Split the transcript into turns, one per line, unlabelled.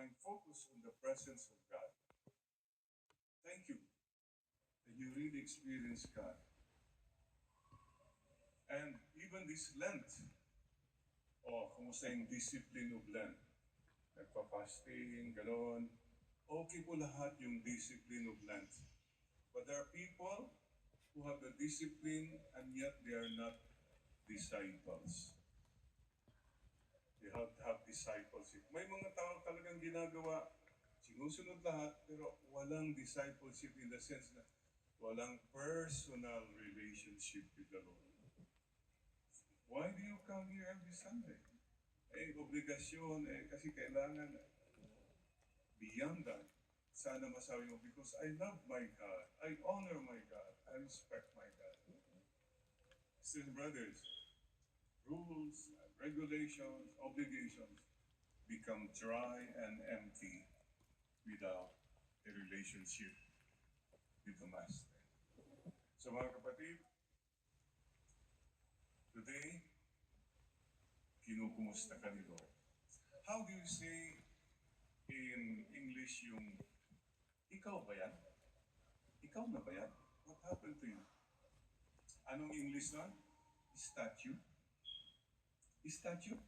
and focus on the presence of God. Thank you that you really experience God. And even this Lent, kumusta yung discipline of Lent? Nagpa-fasting, gano'n. Okay po lahat yung discipline of Lent. But there are people who have the discipline and yet they are not disciples. They have to have discipleship. May mga tao talagang ginagawa, sinusunod lahat, pero walang discipleship in the sense na walang personal relationship with the Lord. Why do you come here every Sunday? Obligasyon, kasi kailangan beyond that. Sana masabi mo, because I love my God, I honor my God, I respect my God. Still, brothers, rules, regulations, obligations become dry and empty without a relationship with the Master. So mga kapatid, today, kinukumusta ka ni Lord. How do you say in English yung, ikaw ba yan? Ikaw na ba yan? What happened to you? Anong English na? Statue? Statue?